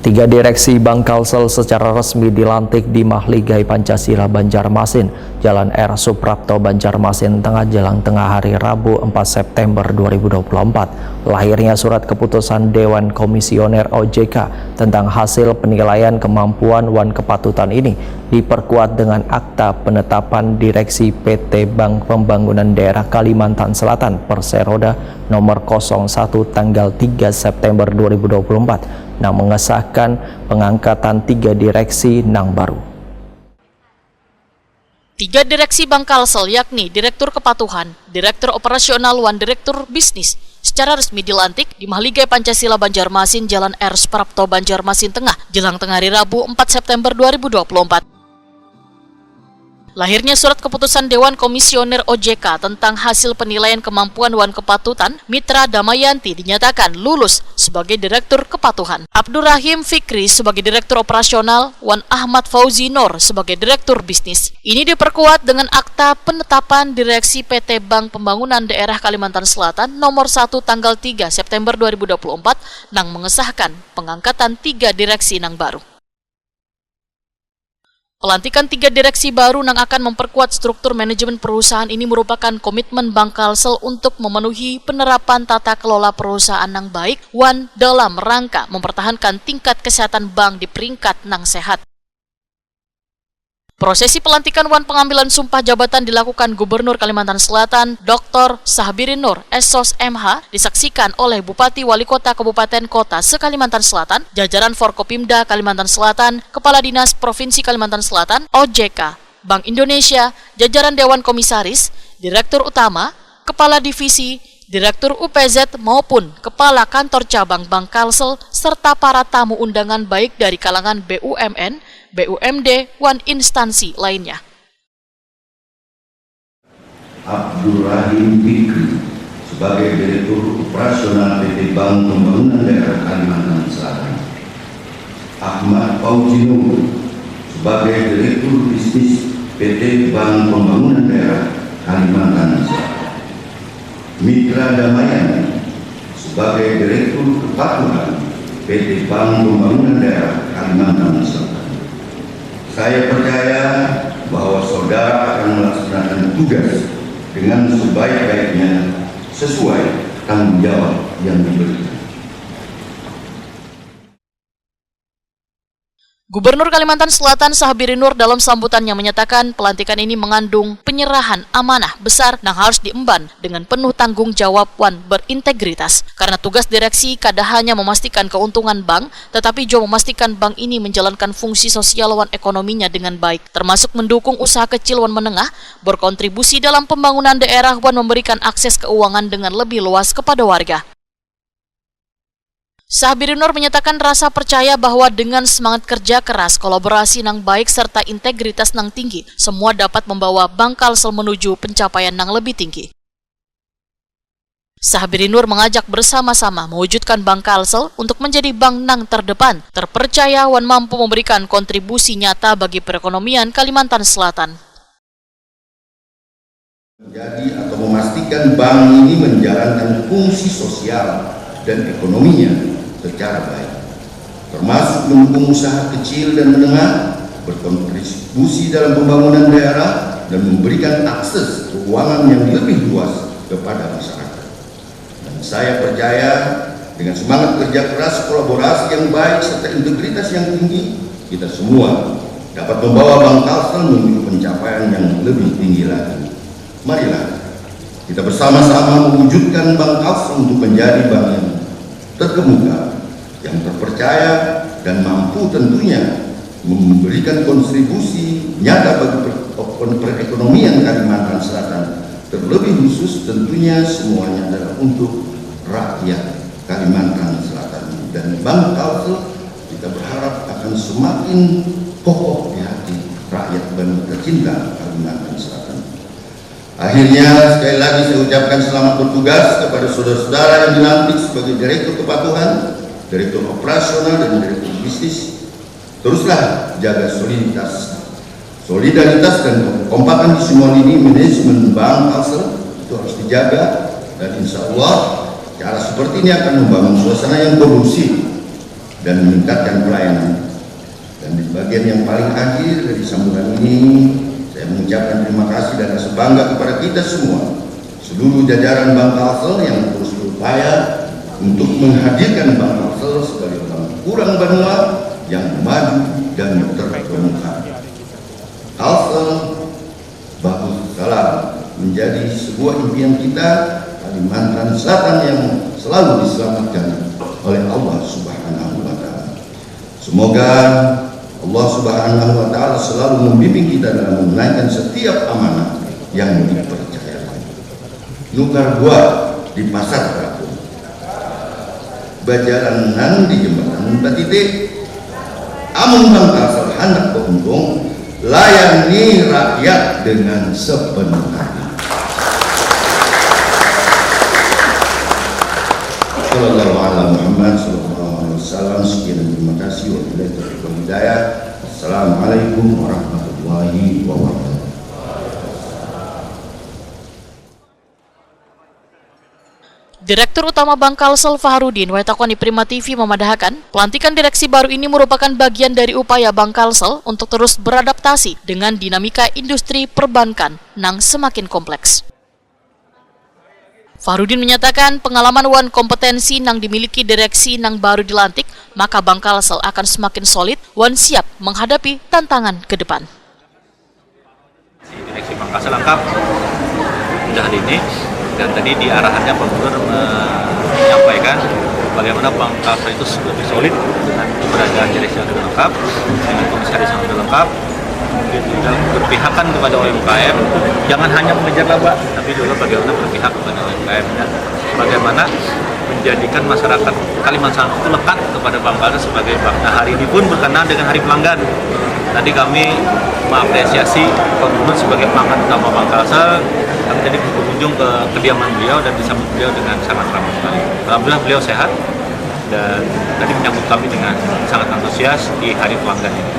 Tiga direksi Bank Kalsel secara resmi dilantik di Mahligai Pancasila Banjarmasin, Jalan R. Suprapto Banjarmasin Tengah, Jelang Tengah hari Rabu 4 September 2024. Lahirnya surat keputusan Dewan Komisioner OJK tentang hasil penilaian kemampuan wan kepatutan ini diperkuat dengan akta penetapan direksi PT Bank Pembangunan Daerah Kalimantan Selatan Perseroda nomor 01 tanggal 3 September 2024 yang mengesahkan pengangkatan tiga direksi Nang baru. Tiga direksi Bank Kalsel yakni Direktur Kepatuhan, Direktur Operasional, dan Direktur Bisnis secara resmi dilantik di Mahligai Pancasila Banjarmasin, Jalan R. Suprapto Banjarmasin Tengah, Jelang Tengah hari Rabu 4 September 2024. Lahirnya surat keputusan Dewan Komisioner OJK tentang hasil penilaian kemampuan wan kepatutan, Mitra Damayanti dinyatakan lulus sebagai Direktur Kepatuhan, Abdurrahim Fikri sebagai Direktur Operasional, Wan Ahmad Fauzi Nur sebagai Direktur Bisnis. Ini diperkuat dengan akta penetapan direksi PT Bank Pembangunan Daerah Kalimantan Selatan nomor 1 tanggal 3 September 2024 yang mengesahkan pengangkatan tiga direksi Nang baru. Pelantikan tiga direksi baru yang akan memperkuat struktur manajemen perusahaan ini merupakan komitmen Bank Kalsel untuk memenuhi penerapan tata kelola perusahaan yang baik wan dalam rangka mempertahankan tingkat kesehatan bank di peringkat nang sehat. Prosesi pelantikan wan pengambilan sumpah jabatan dilakukan Gubernur Kalimantan Selatan Dr. Sahbirin Nur SOS MH disaksikan oleh Bupati Wali Kota Kabupaten Kota se-Kalimantan Selatan, jajaran Forkopimda Kalimantan Selatan, Kepala Dinas Provinsi Kalimantan Selatan, OJK, Bank Indonesia, jajaran Dewan Komisaris, Direktur Utama, Kepala Divisi, Direktur UPZ maupun Kepala Kantor Cabang Bank Kalsel serta para tamu undangan baik dari kalangan BUMN, BUMD, wan instansi lainnya. Abdurrahim Fikri sebagai Direktur Operasional PT Bank Pembangunan Daerah Kalimantan Selatan, Ahmad Fauzi Nur sebagai Direktur Bisnis PT Bank Pembangunan Daerah Kalimantan Selatan, Mitra Damayanti sebagai Direktur Kepatuhan PT Bank Pembangunan Daerah Kalimantan Selatan. Saya percaya bahwa saudara akan melaksanakan tugas dengan sebaik-baiknya sesuai tanggung jawab yang diberikan. Gubernur Kalimantan Selatan Sahbirin Nur dalam sambutannya menyatakan pelantikan ini mengandung penyerahan amanah besar yang harus diemban dengan penuh tanggung jawab wan berintegritas. Karena tugas direksi kada hanya memastikan keuntungan bank, tetapi juga memastikan bank ini menjalankan fungsi sosial wan ekonominya dengan baik, termasuk mendukung usaha kecil wan menengah, berkontribusi dalam pembangunan daerah wan memberikan akses keuangan dengan lebih luas kepada warga. Sahbirin Nur menyatakan rasa percaya bahwa dengan semangat kerja keras, kolaborasi nang baik serta integritas nang tinggi, semua dapat membawa Bank Kalsel menuju pencapaian nang lebih tinggi. Sahbirin Nur mengajak bersama-sama mewujudkan Bank Kalsel untuk menjadi bank nang terdepan, terpercaya wan mampu memberikan kontribusi nyata bagi perekonomian Kalimantan Selatan. Menjadi atau memastikan bank ini menjalankan fungsi sosial dan ekonominya secara baik, termasuk mendukung usaha kecil dan menengah, berkontribusi dalam pembangunan daerah, dan memberikan akses keuangan yang lebih luas kepada masyarakat. Dan saya percaya dengan semangat kerja keras, kolaborasi yang baik, serta integritas yang tinggi, kita semua dapat membawa Bank Kalsel menuju pencapaian yang lebih tinggi lagi. Marilah kita bersama-sama mewujudkan Bank Kalsel untuk menjadi bank yang terkemuka, yang terpercaya, dan mampu tentunya memberikan kontribusi nyata bagi perekonomian Kalimantan Selatan. Terlebih khusus tentunya semuanya adalah untuk rakyat Kalimantan Selatan. Dan Bank Kalsel kita berharap akan semakin kokoh di hati rakyat dan tercinta Kalimantan Selatan. Akhirnya sekali lagi saya ucapkan selamat bertugas kepada saudara-saudara yang dilantik sebagai Direktur Kepatuhan, Direktur Operasional, dan Direktur Bisnis. Teruslah jaga solidaritas dan kekompakan di semua lini manajemen Bank Kalsel itu harus dijaga, dan insya Allah cara seperti ini akan membangun suasana yang kondusif dan meningkatkan pelayanan. Dan di bagian yang paling akhir dari sambutan ini, saya mengucapkan terima kasih dan rasa bangga kepada kita semua, seluruh jajaran Bank Kalsel yang terus berupaya untuk menghadirkan Bank Kalsel sebagai bank kurang Banua yang maju dan terkemuka. Kalsel bagus salam menjadi sebuah impian kita Kalimantan Selatan yang selalu diselamatkan oleh Allah Subhanahu wa Ta'ala. Semoga Allah Subhanahu wa Ta'ala selalu membimbing kita dalam menunaikan setiap amanah yang dipercayakan. Nukar gua di pasar Rabu, bajaranan di jembatan Batitik, amun Bank Kalsel hendak beruntung, layani rakyat dengan sepenuh hati. Sallallahu alaihi Muhammad sallallahu alaihi wasallam. Sekian, terima kasih. Wabillahi taufiq wal hidayah. Assalamualaikum warahmatullahi wabarakatuh. Direktur Utama Bank Kalsel Fahrudin Wetakoni Prima TV memadahkan, pelantikan direksi baru ini merupakan bagian dari upaya Bank Kalsel untuk terus beradaptasi dengan dinamika industri perbankan yang semakin kompleks. Fahrudin menyatakan pengalaman wan kompetensi yang dimiliki direksi yang baru dilantik, maka Bank Kalsel akan semakin solid wan siap menghadapi tantangan ke depan. Direksi Bank Kalsel lengkap sudah hari ini, dan tadi di arahannya Pak Gubernur menyampaikan bagaimana Bank Kalsel itu lebih solid dengan keberadaan direksi yang sudah lengkap, dengan komisaris yang sudah lengkap, dan berpihakan kepada UMKM, jangan hanya mengejar laba, tapi juga bagaimana berpihak kepada UMKM dan bagaimana menjadikan masyarakat Kalimantan itu lekat kepada Bank Kalsel sebagai bank. Nah, hari ini pun berkenaan dengan Hari Pelanggan. Tadi kami mengapresiasi Pak Gubernur sebagai pelanggan utama Bank Kalsel. Kami tadi berkunjung ke kediaman beliau dan disambut beliau dengan sangat ramah sekali. Alhamdulillah beliau sehat dan tadi menyambut kami dengan sangat antusias di Hari Pelanggan ini.